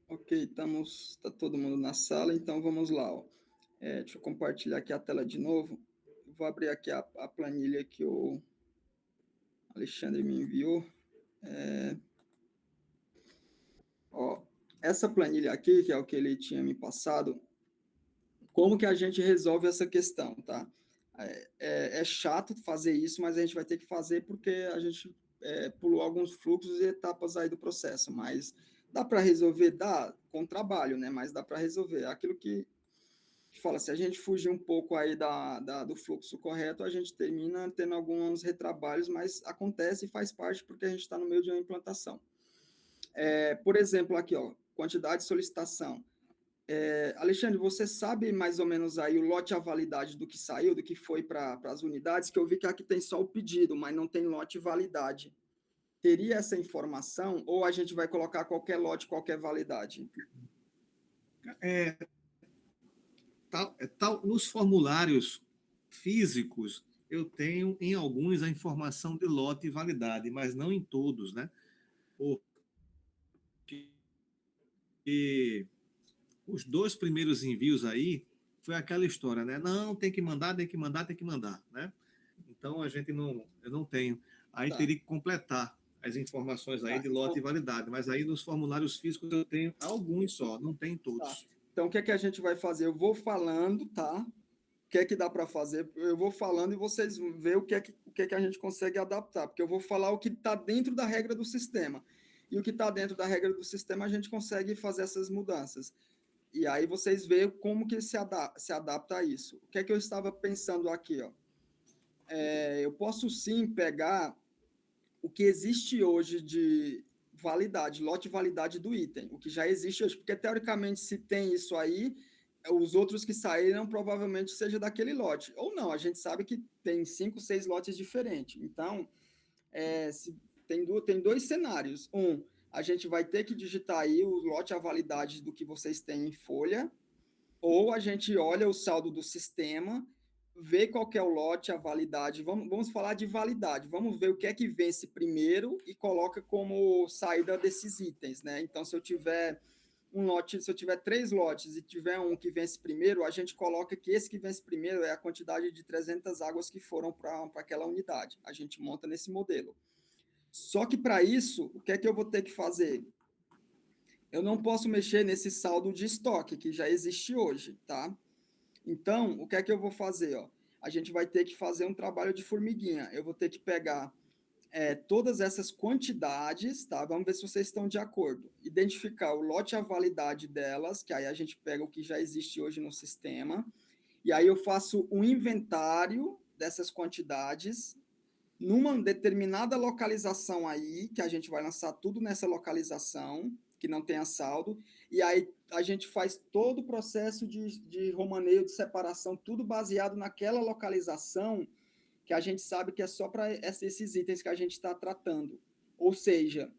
Ok, tá todo mundo na sala, então vamos lá. Ó. Deixa eu compartilhar aqui a tela de novo. Vou abrir aqui a planilha que o Alexandre me enviou. Ó, essa planilha aqui, que é o que ele tinha me passado, como que a gente resolve essa questão, tá? É chato fazer isso, mas a gente vai ter que fazer porque a gente pulou alguns fluxos e etapas aí do processo, mas dá para resolver? Dá, com trabalho, né? Mas dá para resolver. Aquilo que fala, se a gente fugir um pouco aí do fluxo correto, a gente termina tendo alguns retrabalhos, mas acontece e faz parte porque a gente está no meio de uma implantação. Por exemplo, aqui, ó, quantidade de solicitação. Alexandre, você sabe mais ou menos aí o lote e a validade do que saiu, do que foi para as unidades, que eu vi que aqui tem só o pedido, mas não tem lote e validade. Teria essa informação ou a gente vai colocar qualquer lote, qualquer validade? É, nos formulários físicos, eu tenho em alguns a informação de lote e validade, mas não em todos, né? Porque os dois primeiros envios aí foi aquela história, né? Não, tem que mandar, tem que mandar, tem que mandar, né? Então eu não tenho. Aí Tá, teria que completar as informações aí tá. de lote e validade, mas aí nos formulários físicos eu tenho alguns só, não tem Tá. todos. Então, o que é que a gente vai fazer? Eu vou falando, tá? O que é que dá para fazer? Eu vou falando e vocês vão ver o que é que a gente consegue adaptar, porque eu vou falar o que está dentro da regra do sistema. E o que está dentro da regra do sistema, a gente consegue fazer essas mudanças. E aí vocês veem como que se adapta a isso. O que é que eu estava pensando aqui, ó? Eu posso sim pegar o que existe hoje de validade, lote de validade do item, o que já existe hoje, porque teoricamente se tem isso aí, os outros que saíram provavelmente seja daquele lote, ou não, a gente sabe que tem 5, 6 lotes diferentes, então tem dois cenários, a gente vai ter que digitar aí o lote a validade do que vocês têm em folha, ou a gente olha o saldo do sistema, vê qual que é o lote, a validade. Vamos falar de validade. Vamos ver o que é que vence primeiro e coloca como saída desses itens, né? Então, se eu tiver um lote, se eu tiver 3 lotes e tiver um que vence primeiro, a gente coloca que esse que vence primeiro é a quantidade de 300 águas que foram para aquela unidade. A gente monta nesse modelo. Só que para isso, o que é que eu vou ter que fazer? Eu não posso mexer nesse saldo de estoque que já existe hoje, tá? Então, o que é que eu vou fazer? Ó? A gente vai ter que fazer um trabalho de formiguinha. Eu vou ter que pegar todas essas quantidades, tá? Vamos ver se vocês estão de acordo. Identificar o lote e a validade delas, que aí a gente pega o que já existe hoje no sistema, e aí eu faço um inventário dessas quantidades numa determinada localização aí, que a gente vai lançar tudo nessa localização, que não tenha saldo, e aí a gente faz todo o processo de romaneio, de separação, tudo baseado naquela localização que a gente sabe que é só para esses itens que a gente está tratando. Ou seja,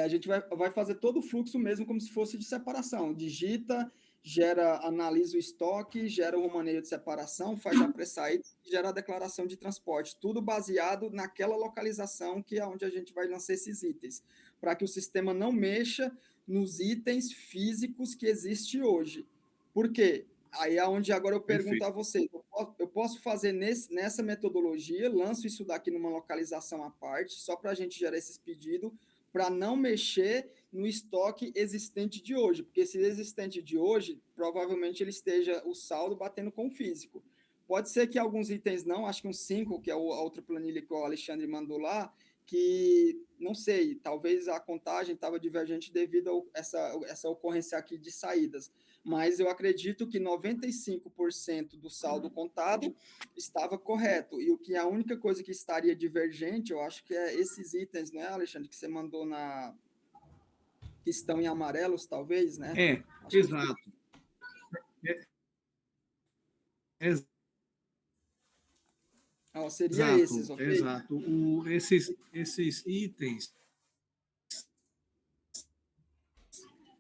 a gente vai fazer todo o fluxo mesmo como se fosse de separação. Digita, gera, analisa o estoque, gera o romaneio de separação, faz a pré-saída e gera a declaração de transporte. Tudo baseado naquela localização que é onde a gente vai lançar esses itens, para que o sistema não mexa nos itens físicos que existe hoje. Por quê? Aí é onde agora eu pergunto Perfeito. a vocês, eu posso fazer nessa metodologia, lanço isso daqui numa localização à parte, só para a gente gerar esses pedidos, para não mexer no estoque existente de hoje, porque esse existente de hoje, provavelmente ele esteja o saldo batendo com o físico. Pode ser que alguns itens não, acho que uns 5, que é a outra planilha que o Alexandre mandou lá, que, não sei, talvez a contagem estava divergente devido a essa ocorrência aqui de saídas, mas eu acredito que 95% do saldo contado estava correto. E o que a única coisa que estaria divergente, eu acho que é esses itens, né, Alexandre, que você mandou que estão em amarelos, talvez, né? É, Acho que foi. exato. É, Ó, seria esses, exato, ok? exato. Esses itens,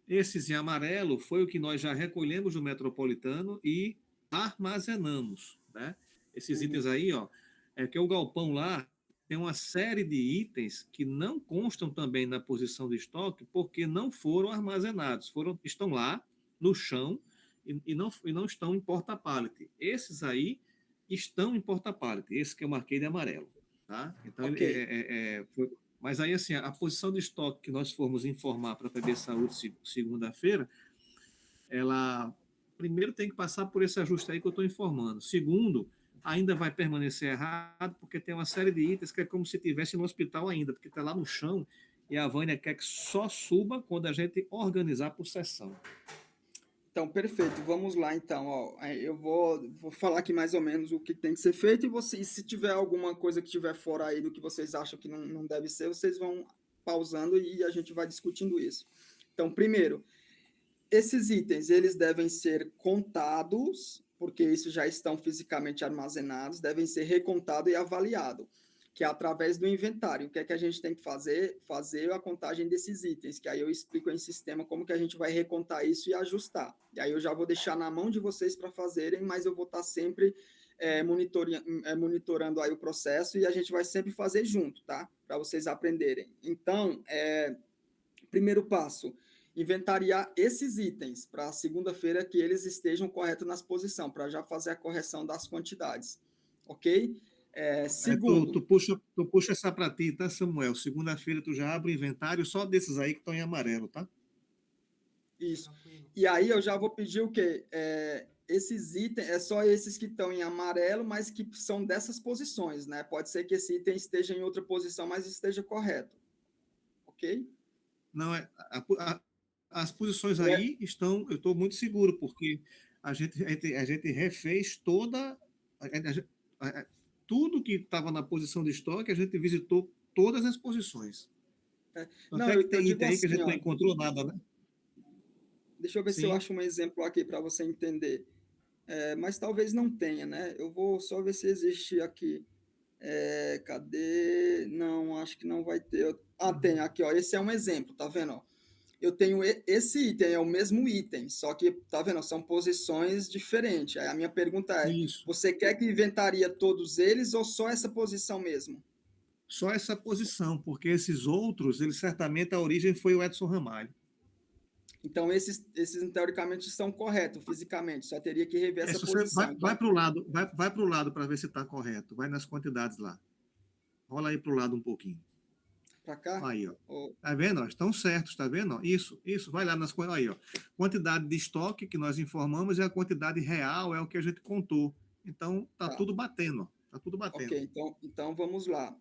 esses em amarelo, foi o que nós já recolhemos do metropolitano e armazenamos, né? Esses itens Uhum. aí, ó, é que o galpão lá tem uma série de itens que não constam também na posição de estoque porque não foram armazenados, estão lá no chão e não estão em porta-pallet. Esses aí estão em porta-pallet, esse que eu marquei de amarelo. Tá? Então, Ok. mas aí, assim, a posição de estoque que nós formos informar para a PB Saúde segunda-feira, ela primeiro tem que passar por esse ajuste aí que eu estou informando. Segundo, ainda vai permanecer errado, porque tem uma série de itens que é como se estivesse no hospital ainda, porque está lá no chão e a Vânia quer que só suba quando a gente organizar por sessão. Então, perfeito. Vamos lá, então. Ó, eu vou falar aqui mais ou menos o que tem que ser feito e se tiver alguma coisa que estiver fora aí do que vocês acham que não deve ser, vocês vão pausando e a gente vai discutindo isso. Então, primeiro, esses itens, eles devem ser contados, porque isso já estão fisicamente armazenados, devem ser recontado e avaliado, que é através do inventário. O que é que a gente tem que fazer? Fazer a contagem desses itens, que aí eu explico em sistema como que a gente vai recontar isso e ajustar. E aí eu já vou deixar na mão de vocês para fazerem, mas eu vou estar sempre monitorando aí o processo e a gente vai sempre fazer junto, tá? Para vocês aprenderem. Então, primeiro passo, inventariar esses itens para segunda-feira que eles estejam corretos nas posições, para já fazer a correção das quantidades, ok? Segundo, Tu puxa essa para ti, tá, Samuel? Segunda-feira tu já abre o inventário só desses aí que estão em amarelo, tá? isso. E aí eu já vou pedir o quê? Esses itens, é só esses que estão em amarelo, mas que são dessas posições, né? Pode ser que esse item esteja em outra posição, mas esteja correto, ok? Não, as posições Ou é- aí estão, eu estou muito seguro, porque a gente refez tudo que estava na posição de estoque, a gente visitou todas as posições. não, Até que eu tem digo item aí que a assim, gente não ó. encontrou nada, né? Deixa eu ver se eu Sim, acho um exemplo aqui para você entender. Mas talvez não tenha, né? Eu vou só ver se existe aqui. Cadê? Não, acho que não vai ter. Ah, tem aqui, ó. Esse é um exemplo, tá vendo? Ó? Eu tenho esse item, é o mesmo item, só que, tá vendo? São posições diferentes. Aí a minha pergunta é: isso. você quer que inventaria todos eles ou só essa posição mesmo? Só essa posição, porque esses outros, eles certamente a origem foi o Edson Ramalho. Então, esses teoricamente estão corretos fisicamente, só teria que rever essa Se você posição. vai Então, para o lado, vai para o lado para ver se está correto. Vai nas quantidades lá. Rola aí para o lado um pouquinho. para cá? Aí, ó. Ou- Tá vendo? Ó? Estão certos, tá vendo? Ó? Isso. Vai lá nas coisas. Aí, ó. Quantidade de estoque que nós informamos e a quantidade real é o que a gente contou. Então, tá tá. tudo batendo. Ó. Tá tudo Ok, batendo. então vamos lá.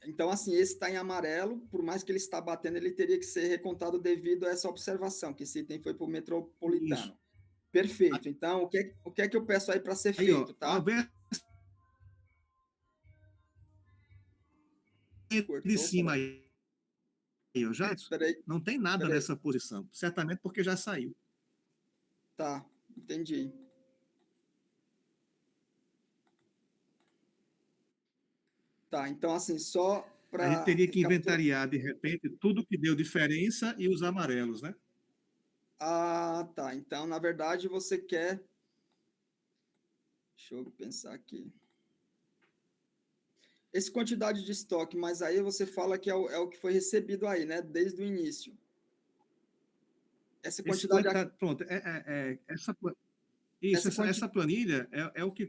Então, assim, esse está em amarelo, por mais que ele está batendo, ele teria que ser recontado devido a essa observação, que esse item foi para o Isso. metropolitano. Perfeito. Então, o que é que eu peço aí para ser Aí, ó. feito, Ao tá? ver de Cortou, cima peraí. aí, ó. Já Peraí, não tem nada peraí. nessa posição. Certamente porque já saiu. Tá, entendi. Tá, então, assim, só A gente para teria que recapitular. inventariar, de repente, tudo que deu diferença e os amarelos, né? Ah, tá. Então, na verdade, você quer. Deixa eu pensar aqui. Esse quantidade de estoque, mas aí você fala que é o que foi recebido aí, né? Desde o início. Essa Esse quantidade. quantidade, pronto, isso, Essa essa quanti... planilha é o que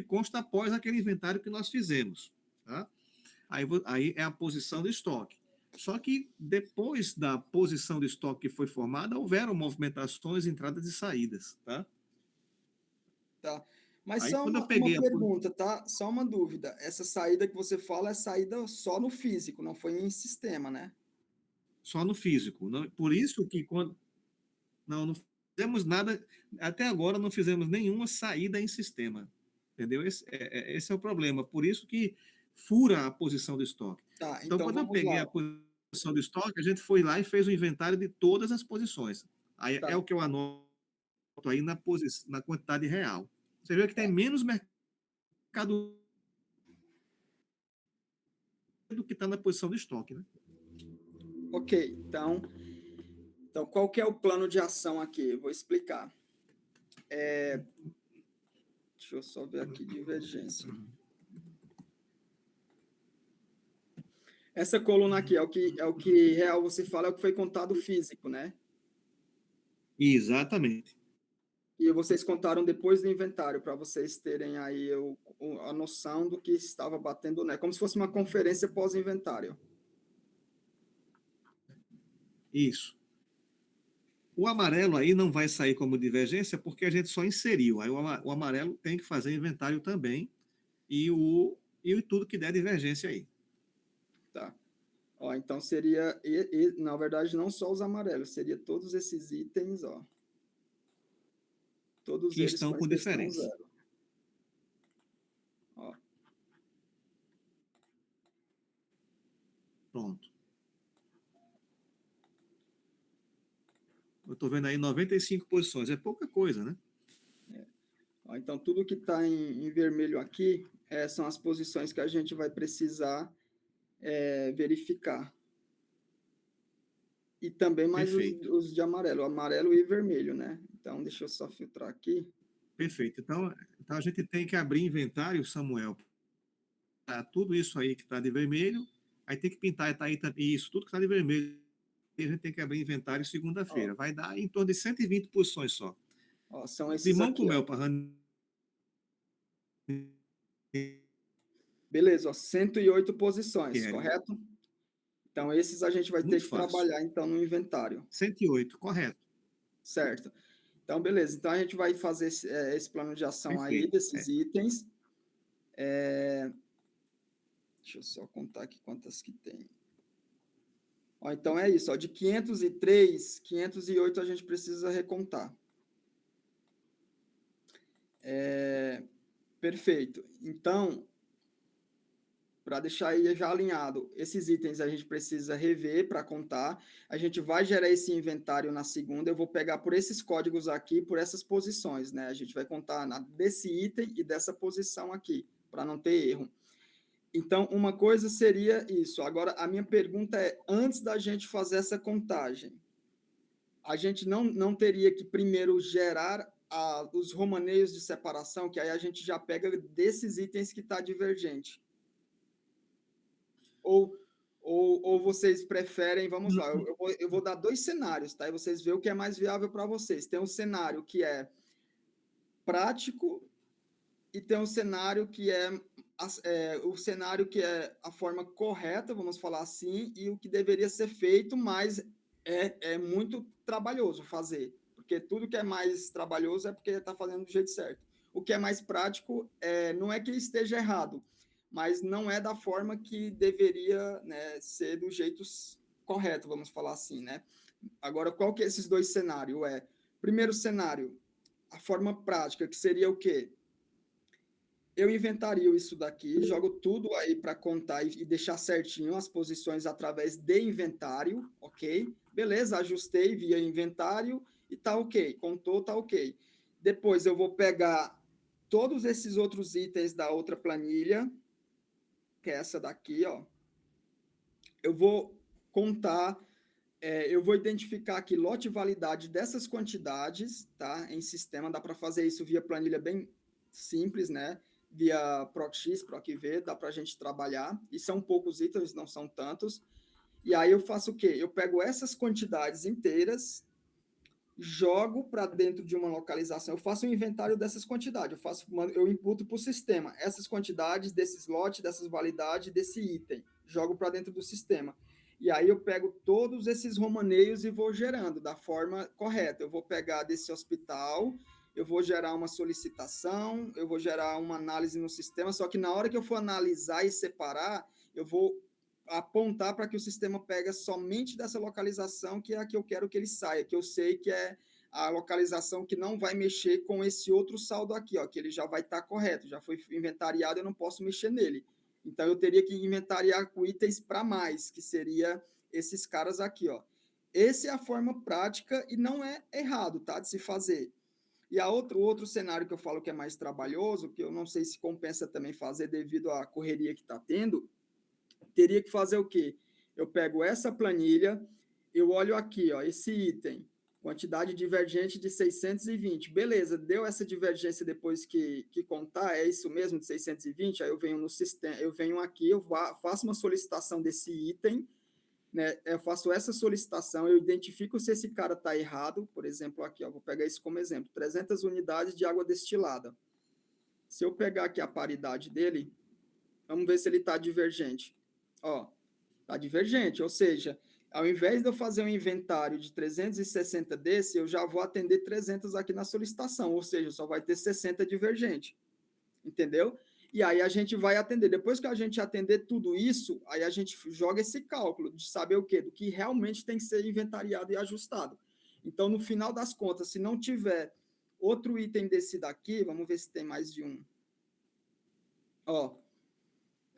consta após aquele inventário que nós fizemos. Tá? Aí é a posição do estoque. Só que depois da posição do estoque que foi formada, houveram movimentações, entradas e saídas. Tá? Tá. Mas Aí só quando eu uma peguei pergunta, tá? Só uma dúvida. Essa saída que você fala é saída só no físico, não foi em sistema, né? só no físico. Por isso que quando. Não fizemos nada, até agora não fizemos nenhuma saída em sistema. Entendeu? Esse é o problema. Por isso que fura a posição do estoque. Tá, Então, então quando eu vamos lá. peguei a posição do estoque, a gente foi lá e fez o inventário de todas as posições. Aí é Tá, o que eu anoto aí na quantidade real. Você vê que tem tá. menos mercado do que está na posição do estoque, né? Ok, então qual que é o plano de ação aqui? Eu vou explicar. Deixa eu só ver aqui divergência. Essa coluna aqui é o que real você fala, é o que foi contado físico, né? Exatamente. E vocês contaram depois do inventário, para vocês terem aí a noção do que estava batendo, né? Como se fosse uma conferência pós-inventário. Isso. O amarelo aí não vai sair como divergência porque a gente só inseriu. Aí o amarelo tem que fazer inventário também e tudo que der divergência aí. Tá. Ó, então seria, na verdade, não só os amarelos, seria todos esses itens, ó. Todos Que eles estão com com exceção diferença. zero. Ó. Pronto. Eu estou vendo aí 95 posições. É pouca coisa, né? Ó, então, tudo que está em vermelho aqui são as posições que a gente vai precisar verificar. E também mais Perfeito. os de amarelo, amarelo e vermelho, né? Então, deixa eu só filtrar aqui. Perfeito. Então a gente tem que abrir inventário, Samuel. Tá tudo isso aí que está de vermelho, aí tem que pintar tá aí, isso, tudo que está de vermelho. A gente tem que abrir inventário Ó, segunda-feira. Vai dar em torno de 120 posições só. ó, são esses Limão com aqui, ó. mel para Beleza, ó, 108 posições, Thierry. correto? Então, esses a gente vai ter Muito que fácil. trabalhar, então, no inventário. 108, correto. Certo. Então, beleza. Então, a gente vai fazer esse plano de ação aí, Perfeito. desses itens. Deixa eu só contar aqui quantas que tem. Ó, então, é isso. Ó, de 503, 508 a gente precisa recontar. Perfeito. Então, para deixar aí já alinhado, esses itens a gente precisa rever para contar. A gente vai gerar esse inventário na segunda. Eu vou pegar por esses códigos aqui, por essas posições, né? A gente vai contar desse item e dessa posição aqui, para não ter erro. Então, uma coisa seria isso. Agora, a minha pergunta é: antes da gente fazer essa contagem, a gente não teria que primeiro gerar os romaneios de separação, que aí a gente já pega desses itens que está divergente. Ou vocês preferem, vamos lá, eu vou dar dois cenários, tá? E vocês veem o que é mais viável para vocês. Tem um cenário que é prático e tem um cenário que o cenário que é a forma correta, vamos falar assim, e o que deveria ser feito, mas é muito trabalhoso fazer, porque tudo que é mais trabalhoso é porque está fazendo do jeito certo. O que é mais prático não é que esteja errado, mas não é da forma que deveria, né, ser do jeito correto, vamos falar assim, né? Agora, qual que é esses dois cenários? Primeiro cenário, a forma prática, que seria o quê? Eu inventario isso daqui, jogo tudo aí para contar e deixar certinho as posições através de inventário, ok? Beleza, ajustei via inventário e tá ok. Contou, tá ok. Depois eu vou pegar todos esses outros itens da outra planilha, que é essa daqui, ó. Eu vou contar, eu vou identificar aqui lote e validade dessas quantidades, tá? Em sistema, dá para fazer isso via planilha bem simples, né? Via PROC-X, PROC-V, dá para a gente trabalhar. E são poucos itens, não são tantos. E aí eu faço o quê? Eu pego essas quantidades inteiras, jogo para dentro de uma localização. Eu faço um inventário dessas quantidades. Eu imputo para o sistema essas quantidades desses lotes, dessas validades, desse item. Jogo para dentro do sistema. E aí eu pego todos esses romaneios e vou gerando da forma correta. Eu vou pegar desse hospital, eu vou gerar uma solicitação, eu vou gerar uma análise no sistema, só que na hora que eu for analisar e separar, eu vou apontar para que o sistema pega somente dessa localização, que é a que eu quero que ele saia, que eu sei que é a localização que não vai mexer com esse outro saldo aqui, ó, que ele já vai estar correto, já foi inventariado, eu não posso mexer nele. Então, eu teria que inventariar com itens para mais, que seria esses caras aqui, ó. Essa é a forma prática e não é errado, tá, de se fazer. E o outro cenário que eu falo que é mais trabalhoso, que eu não sei se compensa também fazer devido à correria que está tendo, teria que fazer o quê? Eu pego essa planilha, eu olho aqui, ó, esse item. Quantidade divergente de 620. Beleza, deu essa divergência depois que contar, é isso mesmo, de 620? Aí eu venho no sistema, eu venho aqui, faço uma solicitação desse item, né? Eu faço essa solicitação, eu identifico se esse cara está errado, por exemplo, aqui, ó, vou pegar isso como exemplo, 300 unidades de água destilada. Se eu pegar aqui a paridade dele, vamos ver se ele está divergente. Ó, está divergente, ou seja, ao invés de eu fazer um inventário de 360 desse, eu já vou atender 300 aqui na solicitação, ou seja, só vai ter 60 divergente, entendeu? E aí a gente vai atender. Depois que a gente atender tudo isso, aí a gente joga esse cálculo de saber o quê? Do que realmente tem que ser inventariado e ajustado. Então, no final das contas, se não tiver outro item desse daqui, vamos ver se tem mais de um. Ó,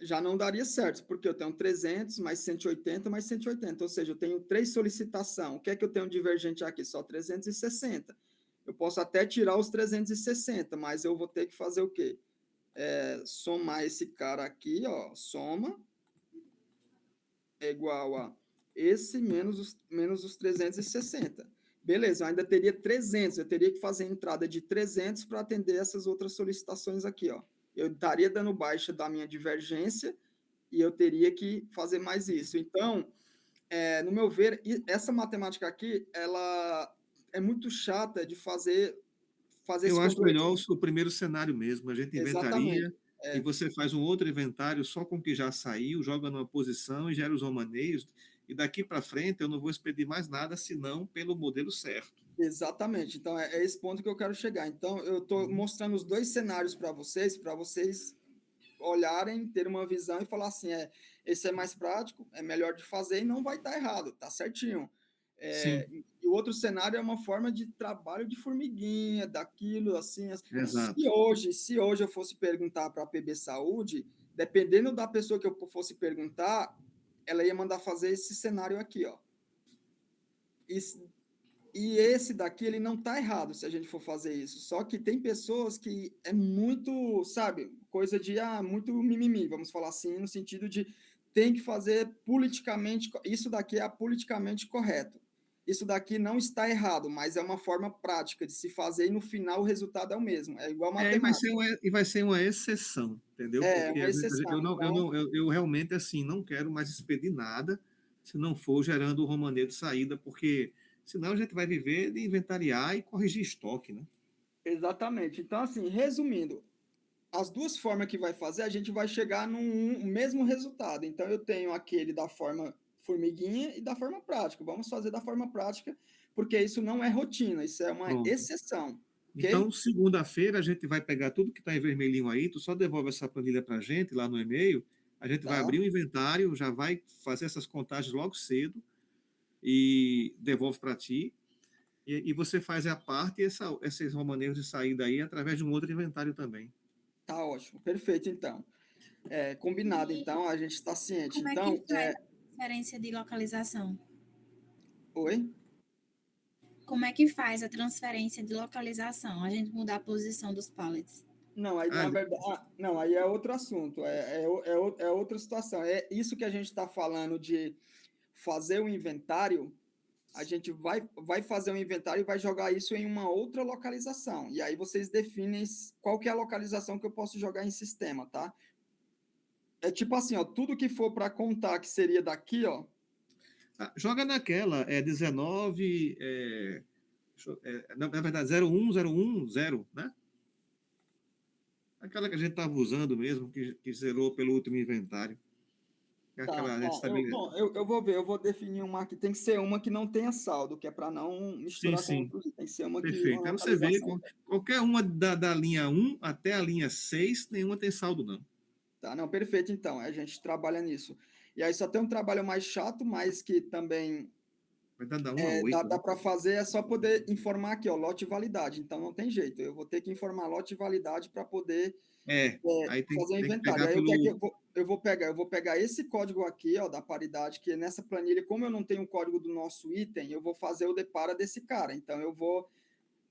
já não daria certo, porque eu tenho 300 mais 180 mais 180, ou seja, eu tenho 3 solicitações. O que é que eu tenho divergente aqui? Só 360. Eu posso até tirar os 360, mas eu vou ter que fazer o quê? Somar esse cara aqui, ó, soma, é igual a esse menos os 360. Beleza, eu ainda teria 300, eu teria que fazer entrada de 300 para atender essas outras solicitações aqui, ó. Eu estaria dando baixa da minha divergência e eu teria que fazer mais isso. Então, no meu ver, essa matemática aqui, ela é muito chata de fazer Eu esse acho controle. melhor o primeiro cenário mesmo. A gente Exatamente. inventaria e você faz um outro inventário só com o que já saiu, joga numa posição e gera os romaneios. E daqui para frente eu não vou expedir mais nada senão pelo modelo certo. Exatamente. Então, é esse ponto que eu quero chegar. Então, eu estou mostrando os dois cenários para vocês olharem, ter uma visão e falar assim, esse é mais prático, é melhor de fazer e não vai estar errado, tá certinho. Sim, E o outro cenário é uma forma de trabalho de formiguinha, daquilo, assim. exato. Se hoje eu fosse perguntar para a PB Saúde, dependendo da pessoa que eu fosse perguntar, ela ia mandar fazer esse cenário aqui, ó. E, e esse daqui, ele não tá errado se a gente for fazer isso. Só que tem pessoas que é muito, sabe, coisa de, muito mimimi, vamos falar assim, no sentido de tem que fazer politicamente, isso daqui é politicamente correto. Isso daqui não está errado, mas é uma forma prática de se fazer e no final o resultado é o mesmo. É igual matemática. E vai ser uma exceção, entendeu? É Porque uma eu exceção. não, eu Então, não, eu realmente assim não quero mais expedir nada se não for gerando o romaneio de saída, porque senão a gente vai viver de inventariar e corrigir estoque, né? exatamente. Então, assim, resumindo, as duas formas que vai fazer, a gente vai chegar no mesmo resultado. Então, eu tenho aquele da forma formiguinha e da forma prática. Vamos fazer da forma prática, porque isso não é rotina, isso é uma Pronto. exceção, ok? Então, segunda-feira, a gente vai pegar tudo que está em vermelhinho aí, tu só devolve essa planilha para a gente lá no e-mail, a gente vai Tá? abrir o inventário, já vai fazer essas contagens logo cedo e devolve para ti, e você faz a parte e esses romaneiros de saída aí através de um outro inventário também. Tá ótimo, perfeito, então. Combinado, E então, a gente está ciente. como é que Então, faz a transferência de localização? oi? Como é que faz a transferência de localização? A gente mudar a posição dos pallets. Não, aí Ah, na verdade, não, aí é outro assunto, é outra situação. É isso que a gente está falando de fazer o inventário. A gente vai fazer um inventário e vai jogar isso em uma outra localização. E aí vocês definem qual que é a localização que eu posso jogar em sistema, tá? É tipo assim, ó, tudo que for para contar que seria daqui, ó. joga naquela, 19, na verdade, 01010, né? Aquela que a gente estava usando mesmo, que zerou pelo último inventário. Tá, Aquela bom, eu vou ver, eu vou definir uma que tem que ser uma que não tenha saldo, que é para não Sim, misturar com sim, outros. Tem que ser uma perfeito. Aí você vê, localização. qualquer uma da linha 1 até a linha 6, nenhuma tem saldo, não. Tá, não, perfeito, então. A gente trabalha nisso. E aí só tem um trabalho mais chato, mas que também Vai dar 1 a dá, 8, dá né? para fazer, é só poder informar aqui, ó, lote e validade. Então não tem jeito. Eu vou ter que informar lote e validade para poder Aí fazer o tem que inventário. pegar Aí o que é que pelo. eu vou pegar? Eu vou pegar esse código aqui, ó, da paridade, que é nessa planilha, como eu não tenho o código do nosso item, eu vou fazer o depara desse cara. Então eu vou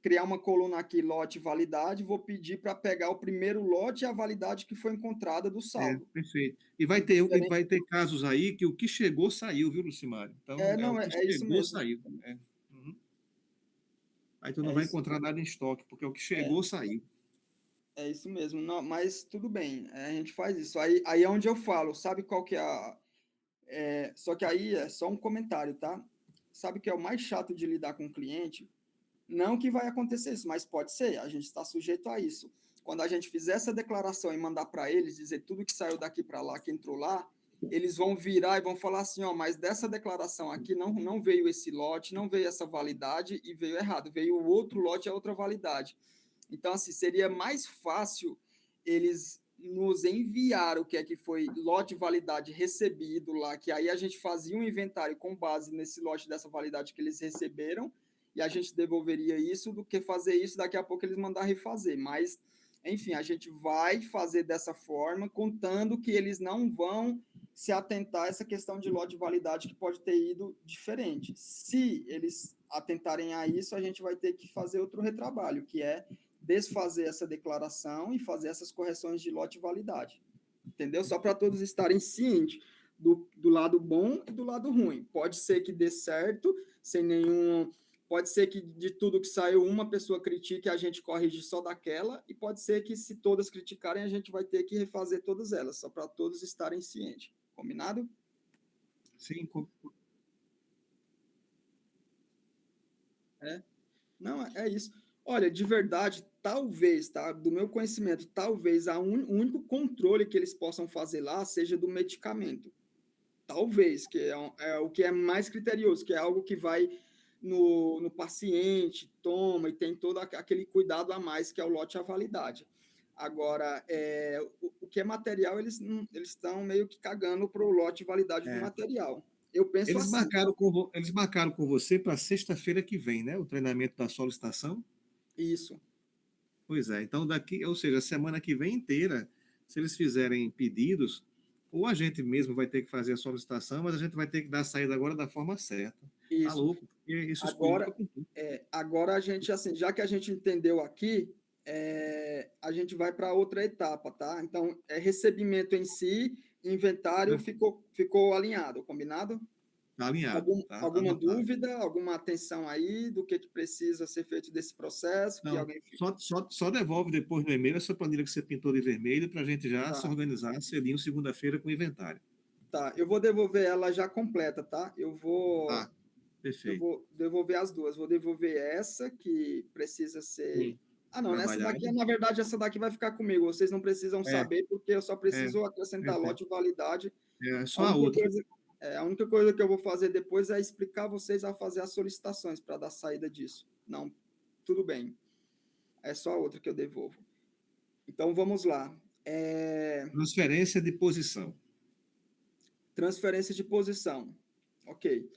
criar uma coluna aqui, lote e validade, vou pedir para pegar o primeiro lote e a validade que foi encontrada do saldo. Perfeito. E Diferente. vai ter casos aí que o que chegou saiu, viu, Lucimário? Então, é o Não, que é isso chegou mesmo. saiu. É. Uhum. Aí tu não É vai isso, encontrar nada em estoque, porque o que é, chegou, saiu. é isso mesmo. Não, mas tudo bem, a gente faz isso. Aí é onde eu falo, sabe qual que é a. Só que aí é só um comentário, tá? Sabe que é o mais chato de lidar com o cliente? Não que vai acontecer isso, mas pode ser, a gente está sujeito a isso. Quando a gente fizer essa declaração e mandar para eles, dizer tudo que saiu daqui para lá, que entrou lá, eles vão virar e vão falar assim, ó, mas dessa declaração aqui não veio esse lote, não veio essa validade e veio errado, veio o outro lote e a outra validade. Então, assim, seria mais fácil eles nos enviar o que é que foi lote validade recebido lá, que aí a gente fazia um inventário com base nesse lote dessa validade que eles receberam, e a gente devolveria isso, do que fazer isso, daqui a pouco eles mandar refazer. Mas, enfim, a gente vai fazer dessa forma, contando que eles não vão se atentar a essa questão de lote de validade que pode ter ido diferente. Se eles atentarem a isso, a gente vai ter que fazer outro retrabalho, que é desfazer essa declaração e fazer essas correções de lote e validade. Entendeu? Só para todos estarem cientes do lado bom e do lado ruim. Pode ser que dê certo, sem nenhum. Pode ser que de tudo que saiu, uma pessoa critique e a gente corrige só daquela, e pode ser que, se todas criticarem, a gente vai ter que refazer todas elas, só para todos estarem cientes. Combinado? Sim, É. Não, é isso. Olha, de verdade, talvez, tá? Do meu conhecimento, talvez o único controle que eles possam fazer lá seja do medicamento. Talvez, que é o que é mais criterioso, que é algo que vai no paciente, toma e tem todo aquele cuidado a mais, que é o lote e a validade. Agora, o que é material, eles estão meio que cagando para o lote e validade do é. material. Eu penso assim, tá? Eles marcaram com você para sexta-feira que vem, né? O treinamento da solicitação. Isso. Pois é. Então, daqui, ou seja, a semana que vem inteira, se eles fizerem pedidos, ou a gente mesmo vai ter que fazer a solicitação, mas a gente vai ter que dar a saída agora da forma certa. Tá Isso. louco? Porque isso Agora, explica com tudo. agora a gente, assim, já que a gente entendeu aqui, a gente vai para outra etapa, tá? Então, recebimento em si, inventário ficou alinhado, combinado? Tá alinhado, tá? Tá Alguma anotado. dúvida, alguma atenção aí do que precisa ser feito desse processo? Que Não, alguém. só devolve depois no e-mail essa planilha que você pintou de vermelho para a gente já se Tá, organizar cedinho segunda-feira com o inventário. tá. Eu vou devolver ela já completa, tá? Tá, Eu perfeito. vou devolver as duas. Vou devolver essa que precisa ser. Sim, Ah, não, nessa daqui, trabalhado. na verdade, essa daqui vai ficar comigo. Vocês não precisam É, saber, porque eu só é, preciso acrescentar perfeito. lote e validade. É A só a única outra. coisa, a única coisa que eu vou fazer depois é explicar vocês a fazer as solicitações para dar saída disso. Não, tudo bem. É só a outra que eu devolvo. Então, vamos lá. Transferência de posição. Transferência de posição. Ok.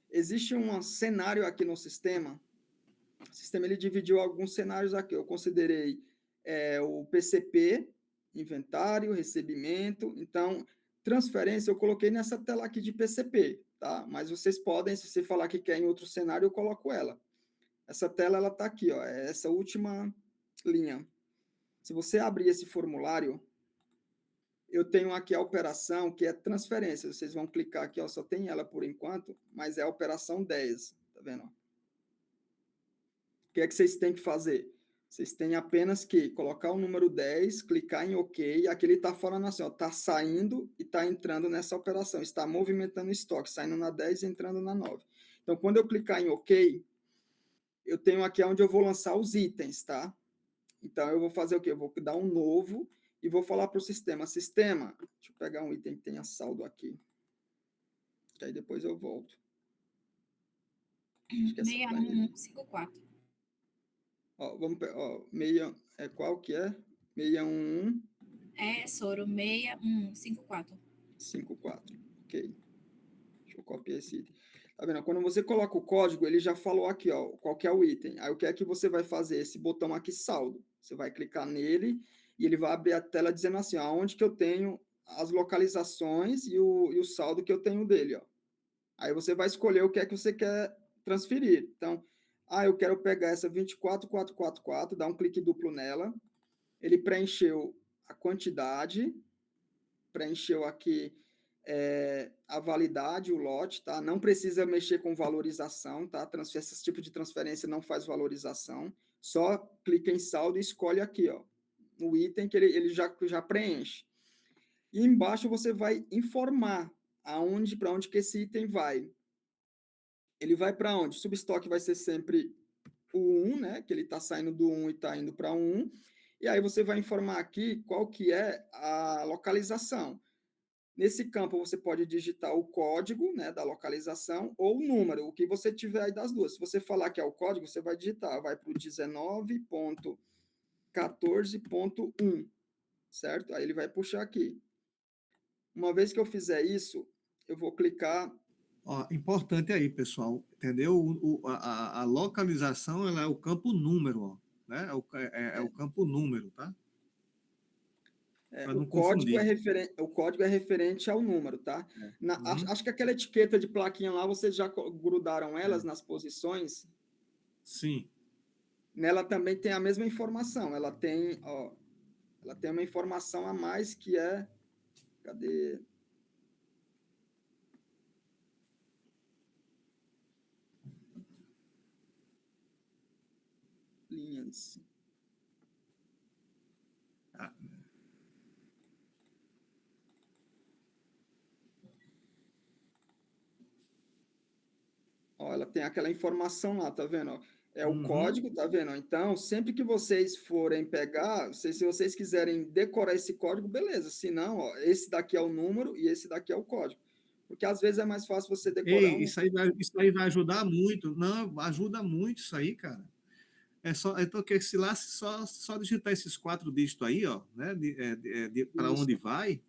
Existe um cenário aqui no sistema. O sistema ele dividiu alguns cenários aqui. Eu considerei o PCP, inventário, recebimento. Então, transferência eu coloquei nessa tela aqui de PCP, tá? Mas vocês podem, se você falar que quer em outro cenário, eu coloco ela. Essa tela ela está aqui, ó, é essa última linha. Se você abrir esse formulário, eu tenho aqui a operação que é transferência. Vocês vão clicar aqui, ó, só tem ela por enquanto, mas é a operação 10, tá vendo? O que é que vocês têm que fazer? Vocês têm apenas que colocar o número 10, clicar em OK, e aqui ele está falando assim, está saindo e está entrando nessa operação, está movimentando o estoque, saindo na 10 e entrando na 9. Então, quando eu clicar em OK, eu tenho aqui onde eu vou lançar os itens, tá? Então, eu vou fazer o quê? Eu vou dar um novo e vou falar para o sistema, deixa eu pegar um item que tenha saldo aqui, que aí depois eu volto. Acho que essa planilha. 6154. Ó, qual que é? 611. É Soro 6154. 54. Ok. Deixa eu copiar esse item. Tá vendo? Quando você coloca o código, ele já falou aqui, ó, qual que é o item. Aí o que é que você vai fazer? Esse botão aqui, saldo. Você vai clicar nele e ele vai abrir a tela dizendo assim, ó, onde que eu tenho as localizações e o saldo que eu tenho dele, ó. Aí você vai escolher o que é que você quer transferir. Então, eu quero pegar essa 24444, dar um clique duplo nela. Ele preencheu a quantidade, preencheu aqui a validade, o lote, tá? Não precisa mexer com valorização, tá? Esse tipo de transferência não faz valorização. Só clica em saldo e escolhe aqui, ó, o item que ele já preenche. E embaixo você vai informar para onde que esse item vai. Ele vai para onde? Substock vai ser sempre o 1, né? Que ele está saindo do 1 e está indo para 1. E aí você vai informar aqui qual que é a localização. Nesse campo você pode digitar o código, né, da localização ou o número, o que você tiver aí das duas. Se você falar que é o código, você vai digitar, vai para o 19.14.1, certo? Aí ele vai puxar aqui. Uma vez que eu fizer isso, eu vou clicar. Ó, importante aí, pessoal, entendeu? A localização ela é o campo número, ó, né? É o campo número, tá? Para não confundir. O código é referente ao número, tá? Uhum. Acho que aquela etiqueta de plaquinha lá, vocês já grudaram elas nas posições. Sim. Nela também tem a mesma informação. Ela tem uma informação a mais que é. Cadê? Linhas. Ela tem aquela informação lá, tá vendo? É o código, tá vendo? Então, sempre que vocês forem pegar, se vocês quiserem decorar esse código, beleza. Se não, esse daqui é o número e esse daqui é o código. Porque às vezes é mais fácil você decorar Ei, isso aí vai ajudar muito. Não, ajuda muito isso aí, cara. Então, que se lá só digitar esses 4 dígitos aí, ó, né, para onde vai,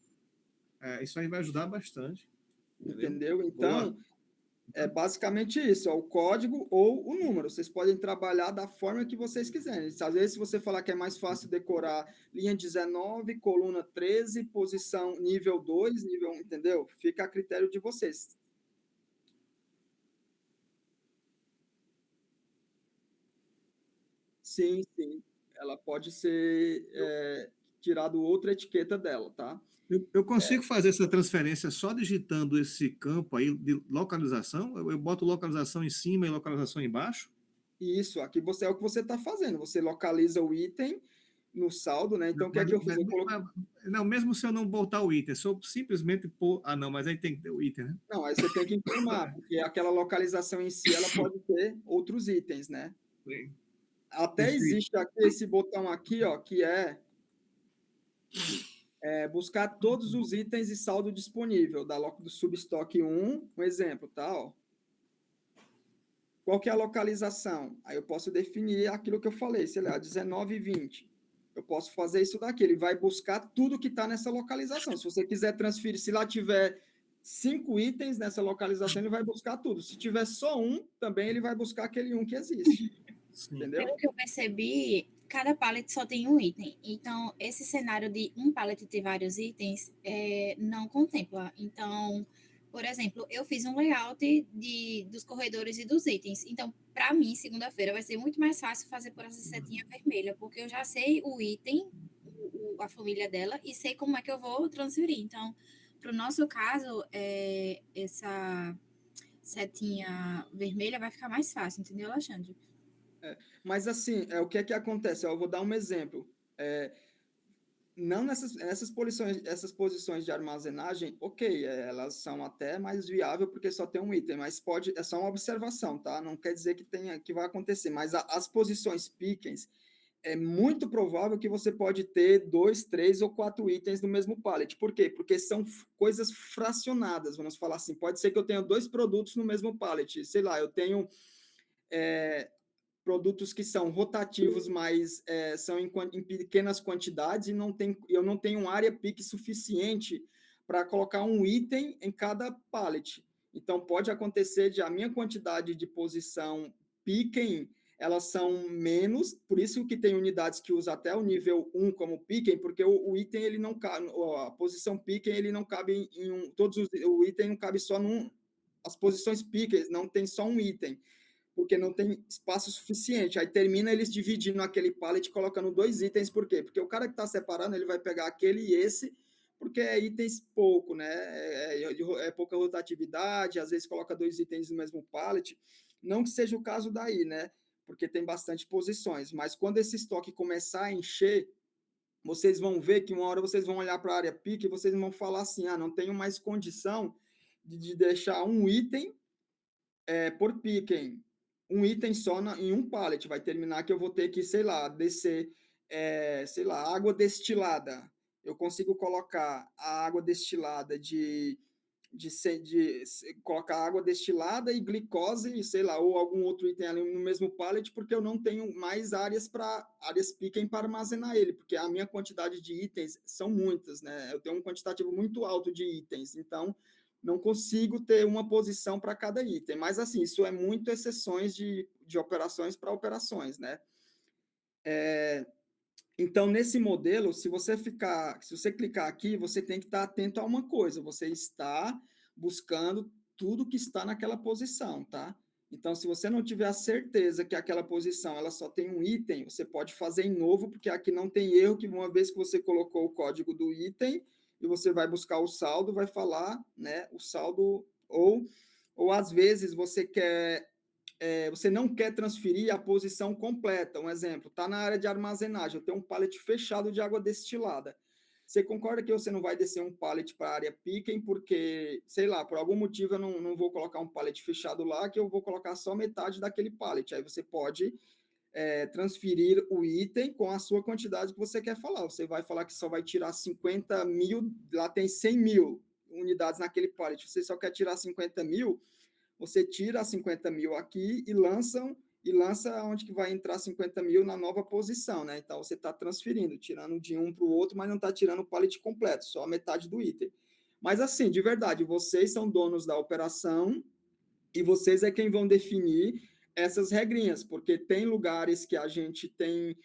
isso aí vai ajudar bastante. Entendeu? Boa. Então, é basicamente isso, o código ou o número. Vocês podem trabalhar da forma que vocês quiserem. Às vezes, se você falar que é mais fácil decorar linha 19, coluna 13, posição nível 2, nível 1, entendeu? Fica a critério de vocês. Sim, sim. Ela pode ser tirado outra etiqueta dela, tá? Eu consigo fazer essa transferência só digitando esse campo aí de localização? Eu boto localização em cima e localização embaixo? Isso, aqui é o que você está fazendo. Você localiza o item no saldo, né? Então, o que é que eu fiz? Não, mesmo se eu não botar o item, se eu simplesmente pôr. Ah, não, mas aí tem que ter o item, né? Não, aí você tem que informar, porque aquela localização em si, ela pode ter outros itens, né? Sim. Até Perfeito. existe aqui esse botão aqui, ó, que é buscar todos os itens e saldo disponível do Substock 1, um exemplo, tá? Ó. Qual que é a localização? Aí eu posso definir aquilo que eu falei, sei lá, 19 e 20. Eu posso fazer isso daqui. Ele vai buscar tudo que está nessa localização. Se você quiser transferir, se lá tiver 5 itens nessa localização, ele vai buscar tudo. Se tiver só um, também ele vai buscar aquele um que existe. Sim. Entendeu? Pelo que eu percebi, cada pallet só tem um item. Então, esse cenário de um pallet ter vários itens não contempla. Então, por exemplo, eu fiz um layout dos corredores e dos itens. Então, para mim, segunda-feira vai ser muito mais fácil fazer por essa setinha vermelha, porque eu já sei o item, a família dela, e sei como é que eu vou transferir. Então, para o nosso caso, essa setinha vermelha vai ficar mais fácil, entendeu, Alexandre? Mas assim, o que é que acontece? Eu vou dar um exemplo. Não essas posições de armazenagem, ok, elas são até mais viáveis porque só tem um item, mas é só uma observação, tá? Não quer dizer que vai acontecer. Mas as posições pickens, é muito provável que você pode ter 2, 3 ou 4 itens no mesmo pallet. Por quê? Porque são coisas fracionadas, vamos falar assim. Pode ser que eu tenha 2 produtos no mesmo pallet. Sei lá, eu tenho produtos que são rotativos, mas são em pequenas quantidades e eu não tenho área pick suficiente para colocar um item em cada pallet. Então, pode acontecer de a minha quantidade de posição picking, elas são menos, por isso que tem unidades que usam até o nível 1 como picking, porque o item, ele não cabe, a posição picking, ele não cabe o item não cabe só as posições picking, não tem só um item porque não tem espaço suficiente. Aí termina eles dividindo aquele pallet, colocando 2 itens, por quê? Porque o cara que está separando, ele vai pegar aquele e esse, porque é itens pouco, né? É pouca rotatividade, às vezes coloca 2 itens no mesmo pallet. Não que seja o caso daí, né? Porque tem bastante posições, mas quando esse estoque começar a encher, vocês vão ver que uma hora vocês vão olhar para a área peak e vocês vão falar assim, não tenho mais condição de deixar um item por piquen, um item só em um pallet. Vai terminar que eu vou ter que, sei lá, descer, sei lá, água destilada. Eu consigo colocar a água destilada de colocar água destilada e glicose, sei lá, ou algum outro item ali no mesmo pallet, porque eu não tenho mais áreas piquen para armazenar ele, porque a minha quantidade de itens são muitas, né? Eu tenho um quantitativo muito alto de itens, então não consigo ter uma posição para cada item. Mas assim, isso é muito exceções de operações para operações, né? Então, nesse modelo, se você clicar aqui, você tem que estar atento a uma coisa, você está buscando tudo que está naquela posição, tá? Então, se você não tiver a certeza que aquela posição ela só tem um item, você pode fazer em novo, porque aqui não tem erro, que uma vez que você colocou o código do item e você vai buscar o saldo, vai falar, né, o saldo, ou às vezes você não quer transferir a posição completa. Um exemplo, está na área de armazenagem, eu tenho um pallet fechado de água destilada. Você concorda que você não vai descer um pallet para a área piquen, porque, sei lá, por algum motivo eu não vou colocar um pallet fechado lá, que eu vou colocar só metade daquele pallet. Aí você pode transferir o item com a sua quantidade que você quer falar. Você vai falar que só vai tirar 50 mil, lá tem 100 mil unidades naquele pallet, você só quer tirar 50 mil, você tira 50 mil aqui e lança onde que vai entrar 50 mil na nova posição, né? Então você está transferindo, tirando de um para o outro, mas não está tirando o pallet completo, só a metade do item. Mas assim, de verdade, vocês são donos da operação e vocês é quem vão definir essas regrinhas, porque tem lugares que a gente tem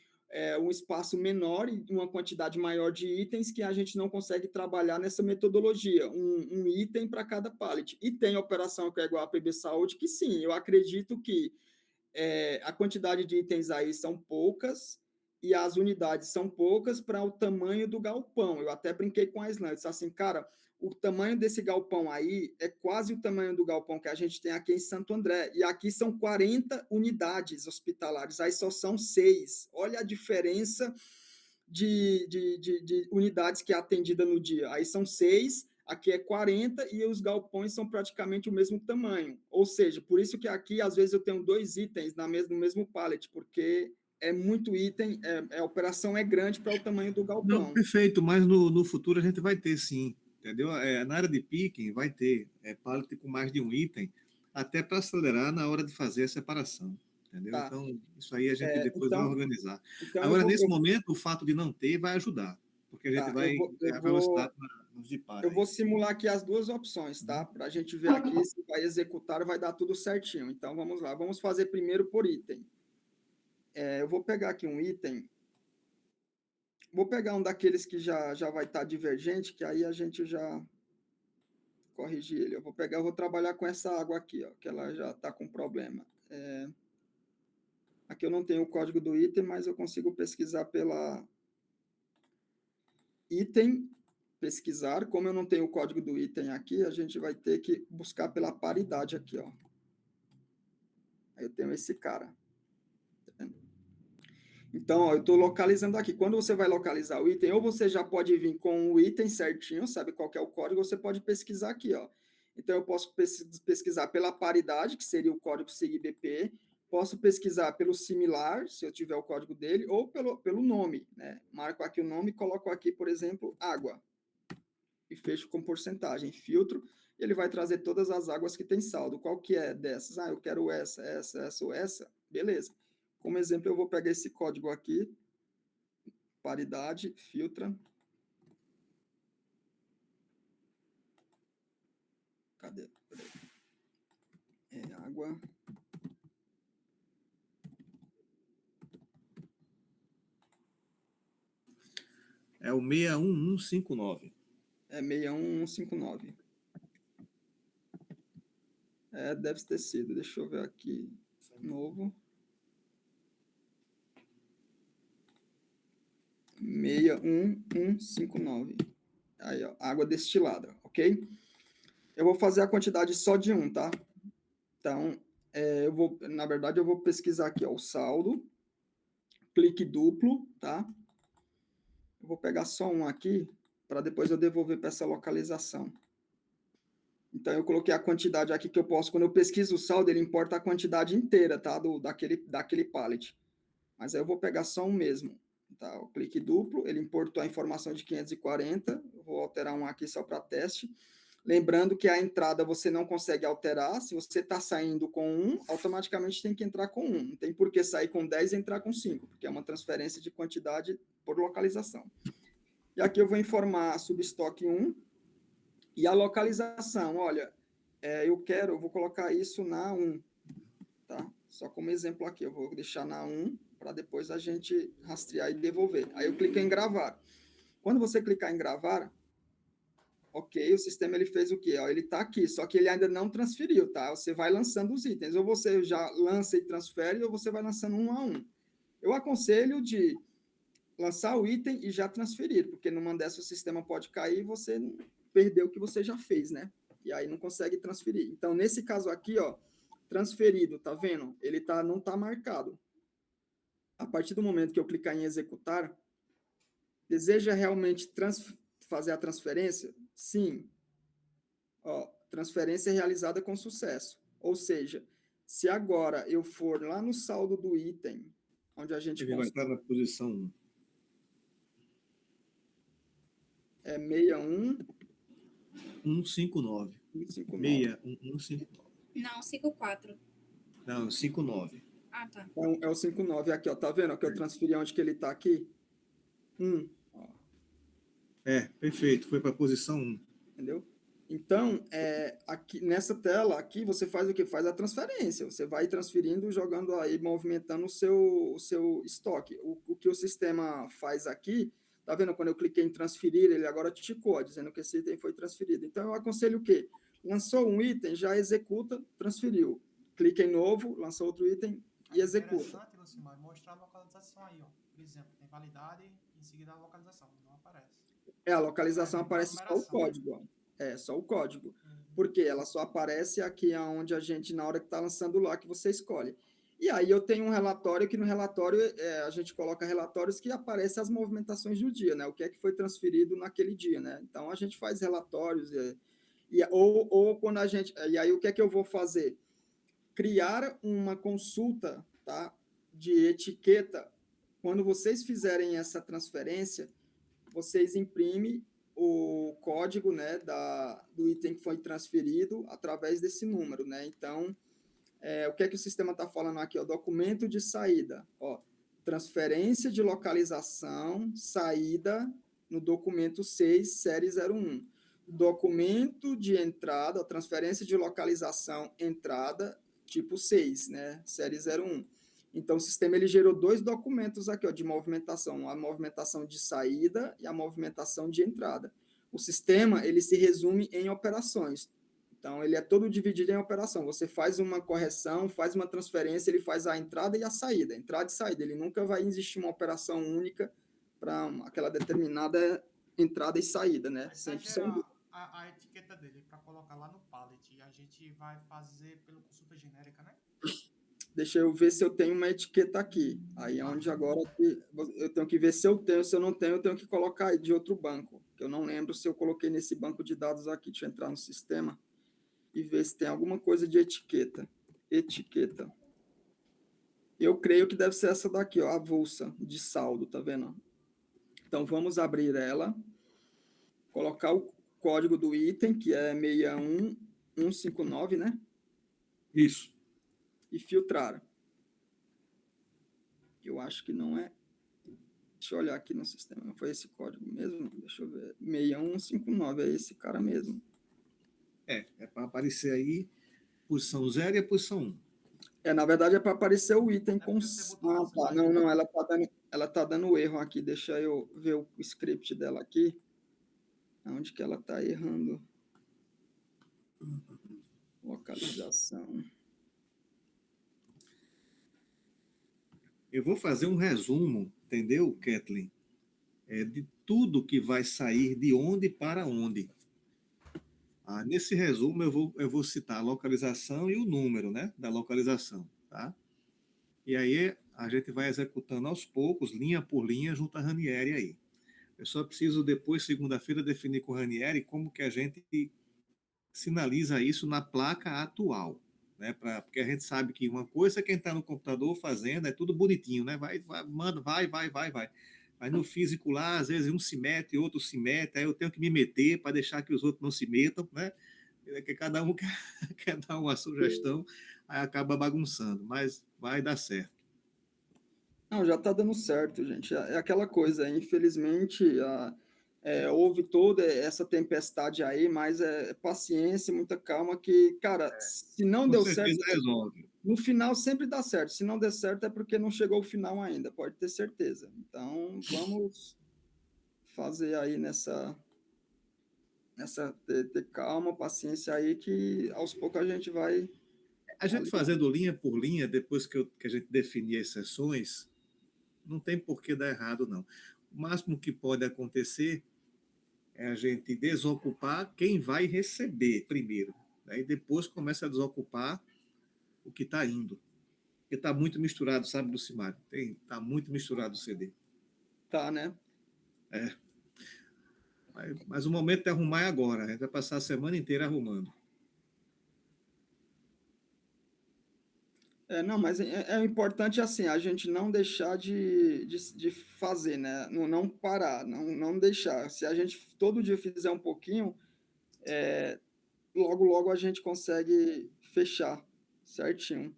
um espaço menor e uma quantidade maior de itens que a gente não consegue trabalhar nessa metodologia, um item para cada pallet. E tem operação que é igual a PB Saúde, que sim, eu acredito que a quantidade de itens aí são poucas e as unidades são poucas para o tamanho do galpão. Eu até brinquei com a Islândia, disse assim, cara, o tamanho desse galpão aí é quase o tamanho do galpão que a gente tem aqui em Santo André. E aqui são 40 unidades hospitalares, aí só são 6. Olha a diferença de unidades que é atendida no dia. Aí são 6, aqui é 40 e os galpões são praticamente o mesmo tamanho. Ou seja, por isso que aqui às vezes eu tenho 2 itens no mesmo pallet, porque é muito item, a operação é grande para o tamanho do Não, galpão. perfeito, mas no futuro a gente vai ter sim, entendeu? Na área de picking vai ter pallet com mais de um item, até para acelerar na hora de fazer a separação, entendeu? Tá. Então, isso aí a gente depois vai organizar. Então Agora, nesse momento, o fato de não ter vai ajudar, porque a gente vai ganhar velocidade nos de par eu aí. vou simular aqui as duas opções, tá? Para a gente ver aqui se vai executar, vai dar tudo certinho. Então, vamos lá. Vamos fazer primeiro por item. Eu vou pegar aqui um item. Vou pegar um daqueles que já vai estar divergente, que aí a gente já corrige ele. Eu vou trabalhar com essa água aqui, ó, que ela já está com problema. Aqui eu não tenho o código do item, mas eu consigo pesquisar pela item, pesquisar. Como eu não tenho o código do item aqui, a gente vai ter que buscar pela paridade aqui, ó. Aí eu tenho esse cara. Tá vendo? Então, ó, eu estou localizando aqui. Quando você vai localizar o item, ou você já pode vir com o item certinho, sabe qual que é o código, ou você pode pesquisar aqui, ó. Então, eu posso pesquisar pela paridade, que seria o código SIG-BP, posso pesquisar pelo similar, se eu tiver o código dele, ou pelo nome, né? Marco aqui o nome e coloco aqui, por exemplo, água. E fecho com porcentagem. Filtro, ele vai trazer todas as águas que tem saldo. Qual que é dessas? Eu quero essa ou essa. Beleza. Como exemplo, eu vou pegar esse código aqui, paridade, filtra. Cadê? Água. É o 61159. 61159. Deve ter sido. Deixa eu ver aqui. Novo. 61159. Aí, ó, água destilada, ok? Eu vou fazer a quantidade só de um, tá? Então, na verdade, eu vou pesquisar aqui, ó, o saldo, clique duplo, tá? Eu vou pegar só um aqui, para depois eu devolver para essa localização. Então, eu coloquei a quantidade aqui que eu posso, quando eu pesquiso o saldo, ele importa a quantidade inteira, tá? Daquele pallet. Mas aí eu vou pegar só um mesmo. Tá? O clique duplo, ele importou a informação de 540, eu vou alterar um aqui só para teste. Lembrando que a entrada você não consegue alterar, se você está saindo com 1, automaticamente tem que entrar com 1. Não tem por que sair com 10 e entrar com 5, porque é uma transferência de quantidade por localização. E aqui eu vou informar substock 1 e a localização. Olha, eu vou colocar isso na 1, tá? Só como exemplo aqui, eu vou deixar na 1 para depois a gente rastrear e devolver. Aí eu clico em gravar. Quando você clicar em gravar, ok, o sistema ele fez o quê? Ó, ele está aqui, só que ele ainda não transferiu, tá? Você vai lançando os itens, ou você já lança e transfere, ou você vai lançando um a um. Eu aconselho de lançar o item e já transferir, porque numa dessas o sistema pode cair e você perdeu o que você já fez, né? E aí não consegue transferir. Então, nesse caso aqui, ó, transferido, tá vendo? Ele não tá marcado. A partir do momento que eu clicar em executar, deseja realmente fazer a transferência? Sim. Ó, transferência realizada com sucesso. Ou seja, se agora eu for lá no saldo do item, onde a gente Ele vai estar na posição 1. É 61 159. 159. 159. Não, 54. Não, 59. Ah, tá. Então, é o 59 aqui, ó. Tá vendo? Que eu transferi onde que ele tá aqui? Ó. Perfeito. Foi para a posição 1. Entendeu? Então, aqui, nessa tela aqui, você faz o que? Faz a transferência. Você vai transferindo, jogando aí, movimentando o seu estoque. O que o sistema faz aqui, tá vendo? Quando eu cliquei em transferir, ele agora ticou, dizendo que esse item foi transferido. Então, eu aconselho o quê? Lançou um item, já executa, transferiu. Clica em novo, lançou outro item e executa. É interessante, Lucimar, mostrar a localização aí, ó. Por exemplo, tem validade, em seguida a localização, não aparece. A localização aparece só o código, ó. Só o código. Porque ela só aparece aqui onde a gente, na hora que está lançando lá, que você escolhe. E aí eu tenho um relatório, que no relatório a gente coloca relatórios que aparecem as movimentações do dia, né? O que é que foi transferido naquele dia, né? Então a gente faz relatórios, ou quando a gente. E aí o que é que eu vou fazer? Criar uma consulta, tá? De etiqueta. Quando vocês fizerem essa transferência, vocês imprimem o código, né, do item que foi transferido através desse número, né? Então, o que é que o sistema está falando aqui? O documento de saída, ó, transferência de localização, saída no documento 6, série 01. Documento de entrada, transferência de localização, entrada, tipo 6, né, série 01. Então, o sistema ele gerou dois documentos aqui, ó, de movimentação, a movimentação de saída e a movimentação de entrada. O sistema ele se resume em operações. Então, ele é todo dividido em operação. Você faz uma correção, faz uma transferência, ele faz a entrada e a saída. Entrada e saída. Ele nunca vai existir uma operação única para aquela determinada entrada e saída, né? Sempre sendo a etiqueta dele para colocar lá no pallet. E a gente vai fazer pelo consulta genérica, né? Deixa eu ver se eu tenho uma etiqueta aqui. Aí é onde agora eu tenho que ver se eu tenho, se eu não tenho, eu tenho que colocar de outro banco. Que eu não lembro se eu coloquei nesse banco de dados aqui. Deixa eu entrar no sistema e ver se tem alguma coisa de etiqueta. Etiqueta. Eu creio que deve ser essa daqui, ó, avulsa de saldo, tá vendo? Então vamos abrir ela, colocar o código do item, que é 61159, né? Isso. E filtrar. Eu acho que não é. Deixa eu olhar aqui no sistema. Não foi esse código mesmo? Deixa eu ver. 6159, é esse cara mesmo. É para aparecer aí posição 0 e a posição 1. Na verdade é para aparecer o item com. Tá. Não, ela tá dando erro aqui. Deixa eu ver o script dela aqui. Onde que ela tá errando? Localização. Eu vou fazer um resumo, entendeu, Kathleen? de tudo que vai sair de onde para onde. Nesse resumo, eu vou citar a localização e o número, né, da localização, tá? E aí a gente vai executando aos poucos, linha por linha, junto à Ranieri aí. Eu só preciso depois, segunda-feira, definir com o Ranieri como que a gente sinaliza isso na placa atual, né? Porque a gente sabe que uma coisa é quem está no computador fazendo, é tudo bonitinho, né? Manda, vai. Mas no físico lá, às vezes um se mete, outro se mete, aí eu tenho que me meter para deixar que os outros não se metam, né? Que cada um quer dar uma sugestão, aí acaba bagunçando, mas vai dar certo. Não, já está dando certo, gente. É aquela coisa, infelizmente, houve toda essa tempestade aí, mas é paciência, muita calma, que, cara, se não Com deu certo, certeza resolve. no final sempre dá certo. Se não der certo é porque não chegou o final ainda, pode ter certeza. Então, vamos fazer aí ter calma, paciência aí, que aos poucos a gente vai A gente alinhar. fazendo linha por linha, depois que a gente definir as sessões, não tem por que dar errado, não. O máximo que pode acontecer é a gente desocupar quem vai receber primeiro. Aí depois começa a desocupar o que está indo. Porque está muito misturado, sabe, Lucimário? Está muito misturado o CD. Tá, né? É. Mas o momento de arrumar é agora. A gente vai passar a semana inteira arrumando. Não, mas o importante assim, a gente não deixar de fazer, né? Não parar, não deixar. Se a gente todo dia fizer um pouquinho, logo, logo a gente consegue fechar certinho.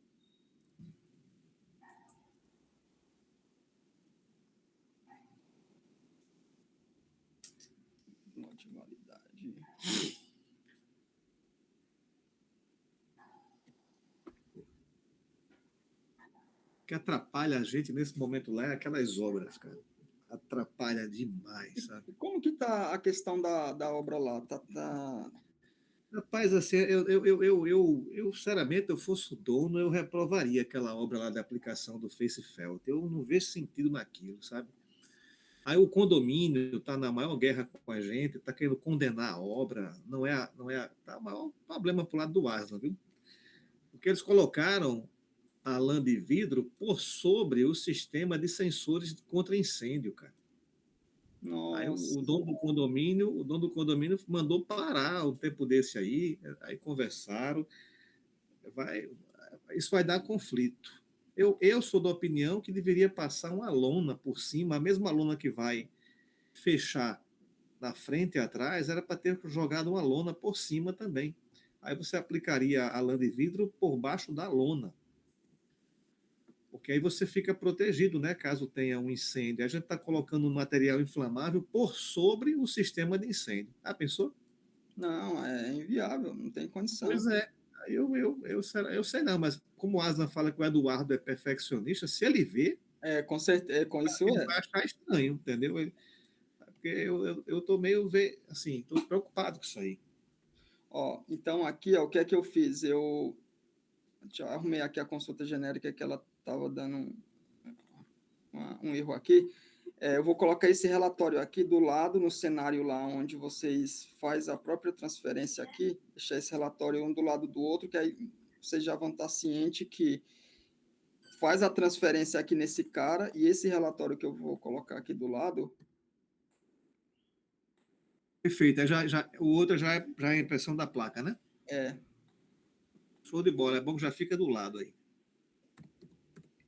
Lote validade. O que atrapalha a gente nesse momento lá é aquelas obras, cara. Atrapalha demais, sabe? Como que tá a questão da obra lá? Tá. Rapaz, assim, sinceramente, eu fosse o dono, eu reprovaria aquela obra lá da aplicação do FaceFelt. Eu não vejo sentido naquilo, sabe? Aí o condomínio está na maior guerra com a gente, está querendo condenar a obra, tá o maior problema pro lado do Aslan, viu? Porque eles colocaram a lã de vidro por sobre o sistema de sensores contra incêndio, cara. Aí o Nossa. dono do condomínio mandou parar o tempo desse aí conversaram, vai, isso vai dar conflito. Eu sou da opinião que deveria passar uma lona por cima, a mesma lona que vai fechar na frente e atrás, era para ter jogado uma lona por cima também. Aí você aplicaria a lã de vidro por baixo da lona, porque aí você fica protegido, né? Caso tenha um incêndio. A gente está colocando um material inflamável por sobre o sistema de incêndio. Pensou? Não, é inviável, não tem condição. Pois é. Eu sei não, mas como o Aslan fala que o Eduardo é perfeccionista, se ele vê, Com certeza, com isso ele vai achar estranho, entendeu? Porque eu tô meio, assim, tô preocupado com isso aí. Ó, então aqui, ó, o que é que eu fiz? Eu arrumei aqui a consulta genérica que ela estava dando um erro aqui. Eu vou colocar esse relatório aqui do lado, no cenário lá onde vocês faz a própria transferência aqui, deixar esse relatório um do lado do outro, que aí vocês já vão estar cientes que faz a transferência aqui nesse cara, e esse relatório que eu vou colocar aqui do lado. Perfeito. O outro já é a impressão da placa, né? É, Show de bola. É bom que já fica do lado aí.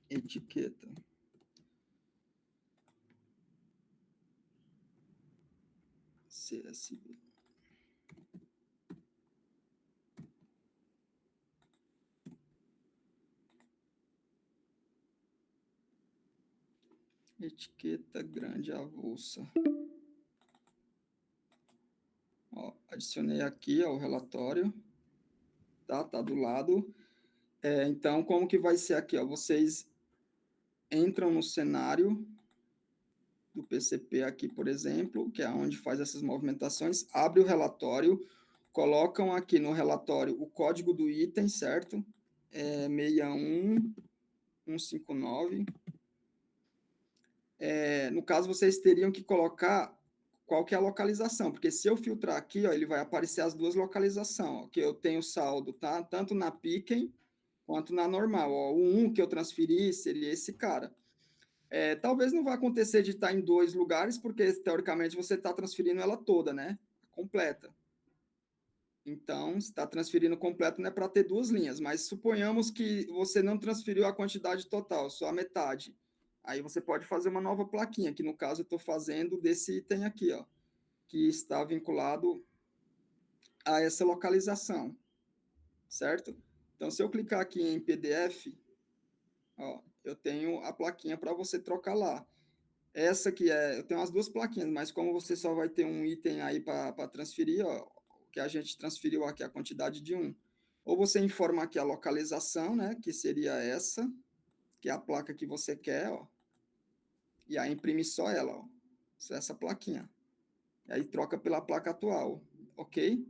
etiqueta. CSV. Etiqueta grande avulsa. Ó, adicionei aqui ó, o relatório. Tá do lado. Então, como que vai ser aqui? Ó? Vocês entram no cenário do PCP aqui, por exemplo, que é onde faz essas movimentações, abre o relatório, colocam aqui no relatório o código do item, certo? 61159. no caso, vocês teriam que colocar qual que é a localização, porque se eu filtrar aqui, ó, ele vai aparecer as duas localizações, ó, que eu tenho saldo, tá? Tanto na Piquen quanto na normal. Ó. O 1 que eu transferi seria esse cara. Talvez não vá acontecer de estar em 2 lugares, porque, teoricamente, você está transferindo ela toda, né? Completa. Então, se está transferindo completo, não é para ter 2 linhas, mas suponhamos que você não transferiu a quantidade total, só a metade. Aí você pode fazer uma nova plaquinha, que no caso eu estou fazendo desse item aqui, ó, que está vinculado a essa localização, certo? Então, se eu clicar aqui em PDF, ó, eu tenho a plaquinha para você trocar lá. Essa que eu tenho as 2 plaquinhas, mas como você só vai ter um item aí para transferir, ó, que a gente transferiu aqui a quantidade de 1. Ou você informa aqui a localização, né, que seria essa, que é a placa que você quer, ó, e aí imprime só ela, ó, só essa plaquinha. E aí troca pela placa atual, ok?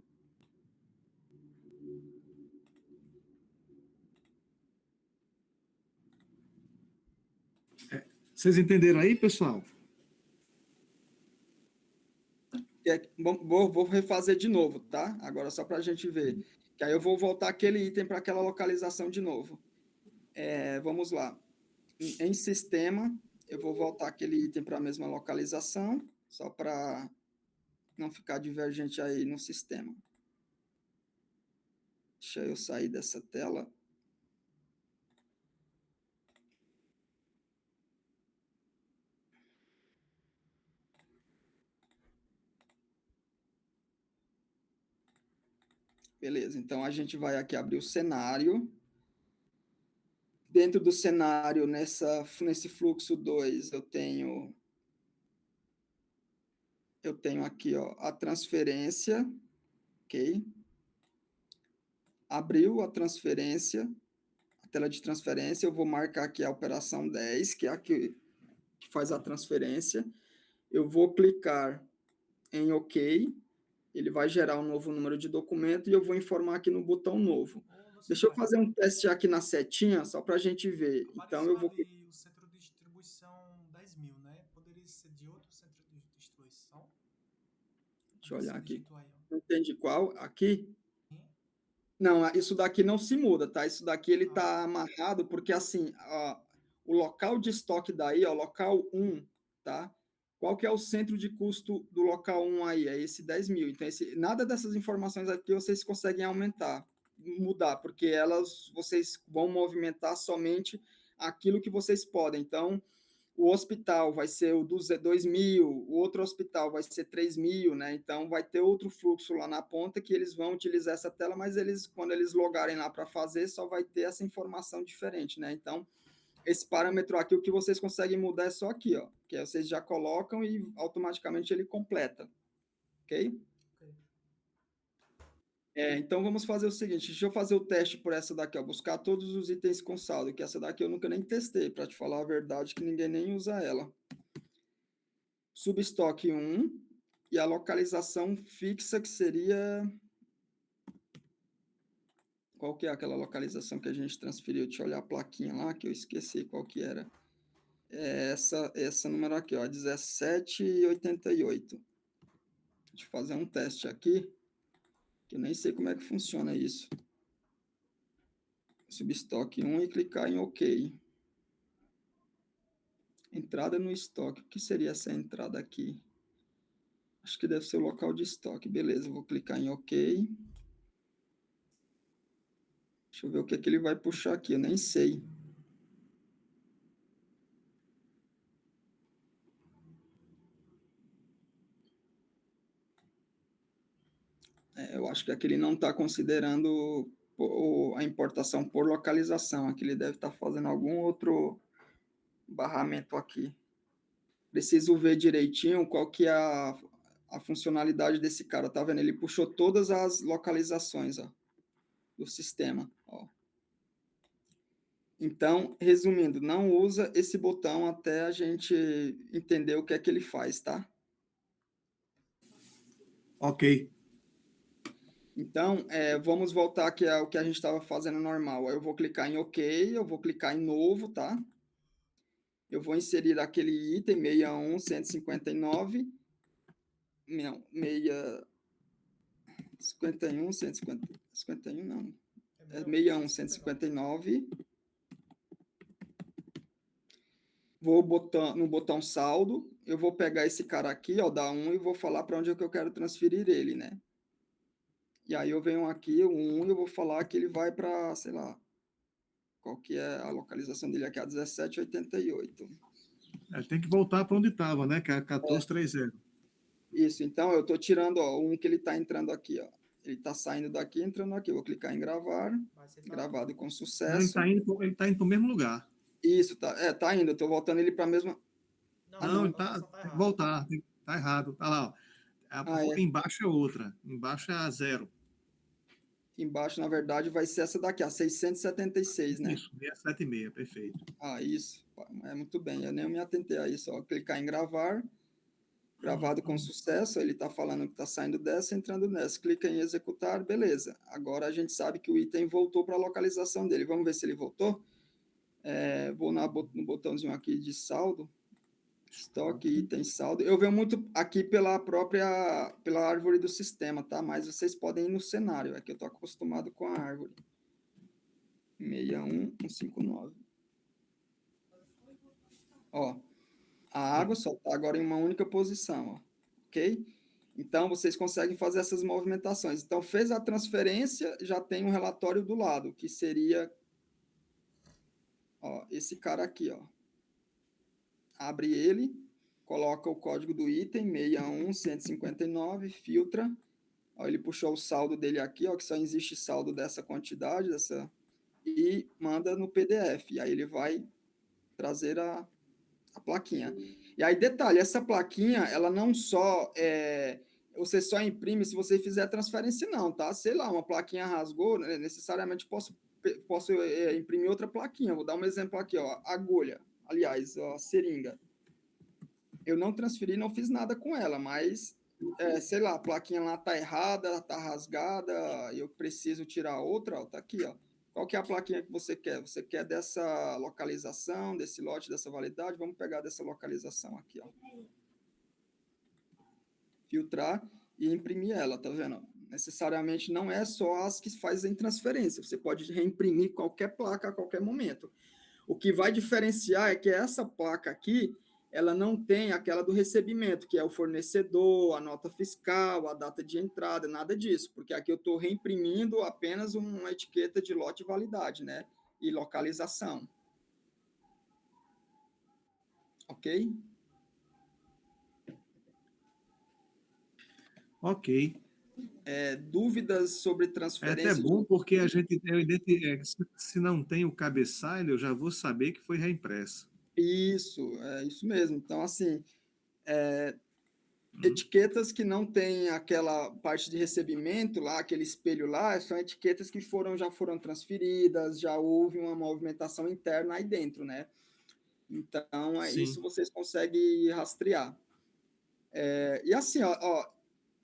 Vocês entenderam aí, pessoal? Vou refazer de novo, tá? Agora só para a gente ver. Que aí eu vou voltar aquele item para aquela localização de novo. Vamos lá. Em sistema, eu vou voltar aquele item para a mesma localização, só para não ficar divergente aí no sistema. Deixa eu sair dessa tela. Beleza, então a gente vai aqui abrir o cenário. Dentro do cenário, nesse fluxo 2, eu tenho aqui, ó, a transferência, ok? Abriu a transferência, a tela de transferência, eu vou marcar aqui a operação 10, que é a que faz a transferência. Eu vou clicar em OK, ele vai gerar um novo número de documento e eu vou informar aqui no botão novo. Deixa eu fazer um teste aqui na setinha, só para a gente ver. Então, eu vou... ali o centro de distribuição 10.000, né? Poderia ser de outro centro de distribuição? Deixa eu olhar aqui. Aí, não entende qual? Aqui? Sim. Não, isso daqui não se muda, tá? Isso daqui ele tá amarrado, porque assim, o local de estoque daí, ó, local 1, tá? Qual que é o centro de custo do local 1 aí? É esse 10.000. Então, nada dessas informações aqui vocês conseguem mudar, porque vocês vão movimentar somente aquilo que vocês podem. Então, o hospital vai ser o 2.000, o outro hospital vai ser 3.000, né? Então, vai ter outro fluxo lá na ponta que eles vão utilizar essa tela, mas quando eles logarem lá para fazer, só vai ter essa informação diferente, né? Então, esse parâmetro aqui, o que vocês conseguem mudar é só aqui, ó, que aí vocês já colocam e automaticamente ele completa, ok? Então, vamos fazer o seguinte, deixa eu fazer o teste por essa daqui, ó, buscar todos os itens com saldo, que essa daqui eu nunca nem testei, para te falar a verdade, que ninguém nem usa ela. Substock 1 e a localização fixa, que seria... Qual que é aquela localização que a gente transferiu? Deixa eu olhar a plaquinha lá, que eu esqueci qual que era. Essa número aqui, ó, 1788. Deixa eu fazer um teste aqui, que eu nem sei como é que funciona isso. Substock 1 e clicar em OK. Entrada no estoque. O que seria essa entrada aqui? Acho que deve ser o local de estoque. Beleza, vou clicar em OK. Deixa eu ver o que ele vai puxar aqui, eu nem sei. Eu acho que aqui ele não está considerando a importação por localização. Aqui ele deve estar fazendo algum outro barramento aqui. Preciso ver direitinho qual que é a funcionalidade desse cara. Tá vendo? Ele puxou todas as localizações, ó, do sistema. Ó. Então, resumindo, não usa esse botão até a gente entender o que é que ele faz, tá? Ok. Então, vamos voltar aqui ao que a gente estava fazendo normal. Eu vou clicar em OK, eu vou clicar em novo, tá? eu vou inserir aquele item 61.159, não, 51, 150, 51 não, é 61.159. Vou botar no botão saldo, eu vou pegar esse cara aqui, ó, da 1 e vou falar para onde é que eu quero transferir ele, né? E aí eu venho aqui, o 1, e eu vou falar que ele vai para, sei lá, qual que é a localização dele aqui, a 1788. Tem que voltar para onde estava, né? Que é 1430. Isso, então eu estou tirando, ó, o 1 que ele está entrando aqui, ó. Ele está saindo daqui, entrando aqui. Eu vou clicar em gravar, gravado com Não, sucesso. ele tá indo para o mesmo lugar. Isso, tá indo. Eu estou voltando ele para a mesma. Não, ele tem que voltar. Tá errado. Tá lá, ó. Embaixo é outra. Embaixo é a 0. Embaixo, na verdade, vai ser essa daqui, a 676, né? Isso, 676, perfeito. Isso. É muito bem. Eu nem me atentei a isso. Ó. Clicar em gravar, gravado com sucesso. Ele está falando que está saindo dessa, entrando nessa. Clica em executar, beleza. Agora a gente sabe que o item voltou para a localização dele. Vamos ver se ele voltou. Vou no botãozinho aqui de saldo. Estoque, item, saldo. Eu venho muito aqui pela árvore do sistema, tá? Mas vocês podem ir no cenário, é que eu estou acostumado com a árvore. 61159. Ó, a água só está agora em uma única posição, ó, ok? Então, vocês conseguem fazer essas movimentações. Então, fez a transferência, já tem um relatório do lado, que seria, ó, esse cara aqui, ó. Abre ele, coloca o código do item 61159, filtra. Ó, ele puxou o saldo dele aqui, ó, que só existe saldo dessa quantidade, e manda no PDF. E aí ele vai trazer a plaquinha. E aí, detalhe, essa plaquinha, ela não só você só imprime se você fizer a transferência, não, tá? Sei lá, uma plaquinha rasgou, né, necessariamente posso imprimir outra plaquinha. Vou dar um exemplo aqui, ó, agulha. Aliás, ó, seringa. Eu não transferi, não fiz nada com ela, mas, sei lá, a plaquinha lá tá errada, tá rasgada, eu preciso tirar outra, ó, tá aqui, ó. Qual que é a plaquinha que você quer? Você quer dessa localização, desse lote, dessa validade? Vamos pegar dessa localização aqui, ó. Filtrar e imprimir ela, tá vendo? Necessariamente não é só as que fazem transferência. Você pode reimprimir qualquer placa a qualquer momento. O que vai diferenciar é que essa placa aqui, ela não tem aquela do recebimento, que é o fornecedor, a nota fiscal, a data de entrada, nada disso, porque aqui eu estou reimprimindo apenas uma etiqueta de lote e validade, né? E localização. Ok? Ok. Dúvidas sobre transferência? É até bom porque se não tem o cabeçalho, eu já vou saber que foi reimpresso. Isso, é isso mesmo. Então, assim, etiquetas que não tem aquela parte de recebimento lá, aquele espelho lá, são etiquetas que já foram transferidas, já houve uma movimentação interna aí dentro, né? Então, isso vocês conseguem rastrear. E assim, ó,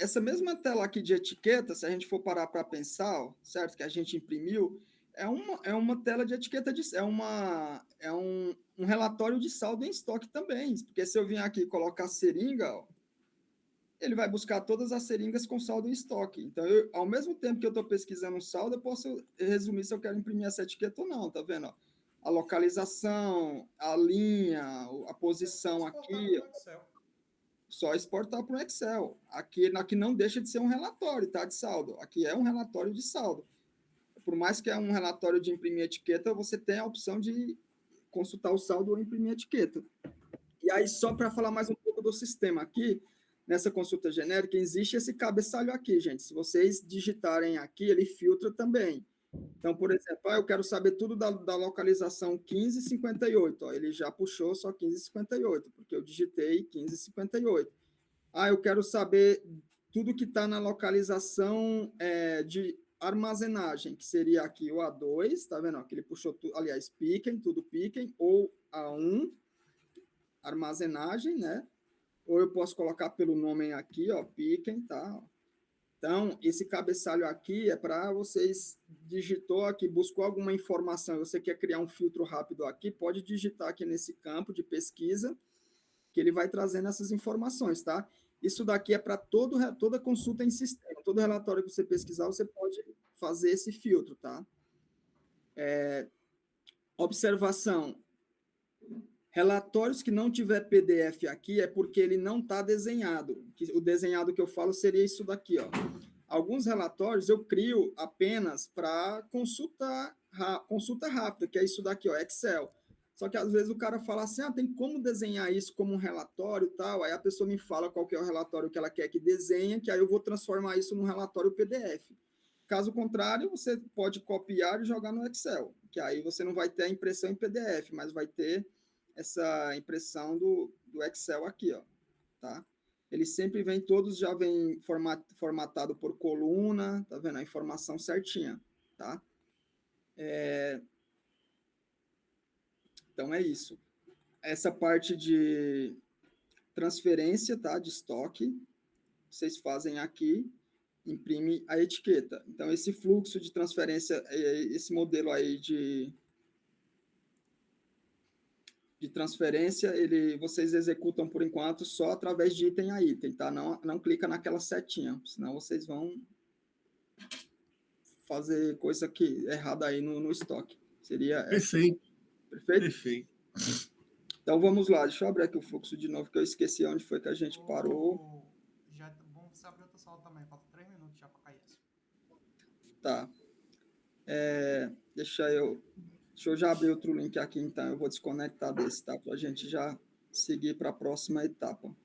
essa mesma tela aqui de etiqueta, se a gente for parar para pensar, ó, certo? Que a gente imprimiu, é uma tela de etiqueta, é um relatório de saldo em estoque também. Porque se eu vim aqui e colocar seringa, ó, ele vai buscar todas as seringas com saldo em estoque. Então, ao mesmo tempo que eu estou pesquisando um saldo, eu posso resumir se eu quero imprimir essa etiqueta ou não, tá vendo? Ó? A localização, a linha, a posição aqui. Só exportar para o Excel. Aqui não deixa de ser um relatório, tá? De saldo. Aqui é um relatório de saldo. Por mais que é um relatório de imprimir etiqueta, você tem a opção de consultar o saldo ou imprimir etiqueta. E aí, só para falar mais um pouco do sistema aqui, nessa consulta genérica, existe esse cabeçalho aqui, gente. Se vocês digitarem aqui, ele filtra também. Então, por exemplo, eu quero saber tudo da localização 1558. Ó, ele já puxou só 1558, porque eu digitei 1558. Eu quero saber tudo que está na localização de armazenagem, que seria aqui o A2, tá vendo? Que ele puxou, aliás, tudo piquen, ou A1, armazenagem, né? Ou eu posso colocar pelo nome aqui, ó, piquen, tá? Então, esse cabeçalho aqui é para vocês digitou aqui, buscou alguma informação, você quer criar um filtro rápido aqui, pode digitar aqui nesse campo de pesquisa, que ele vai trazendo essas informações, tá? Isso daqui é para toda consulta em sistema, todo relatório que você pesquisar, você pode fazer esse filtro, tá? Observação, relatórios que não tiver PDF aqui é porque ele não está desenhado. O desenhado que eu falo seria isso daqui, ó. Alguns relatórios eu crio apenas para consulta rápida, que é isso daqui, ó, Excel. Só que às vezes o cara fala assim, tem como desenhar isso como um relatório e tal, aí a pessoa me fala qual que é o relatório que ela quer que desenhe, que aí eu vou transformar isso num relatório PDF. Caso contrário, você pode copiar e jogar no Excel, que aí você não vai ter a impressão em PDF, mas vai ter essa impressão do Excel aqui, ó, tá? Eles sempre vêm, todos já vêm formatado por coluna, tá vendo? A informação certinha, tá? Então é isso. Essa parte de transferência, tá? De estoque, vocês fazem aqui, imprime a etiqueta. Então esse fluxo de transferência, esse modelo aí de transferência, vocês executam por enquanto só através de item a item, tá? Não clica naquela setinha, senão vocês vão fazer coisa errada aí no estoque. Seria Perfeito. Perfeito? Perfeito. Então vamos lá, deixa eu abrir aqui o fluxo de novo, que eu esqueci onde foi que a gente parou. Já é bom você abrir outra sala também, falta 3 minutos já para cair isso. Tá. Deixa eu já abrir outro link aqui, então. Eu vou desconectar desse, tá? Para a gente já seguir para a próxima etapa.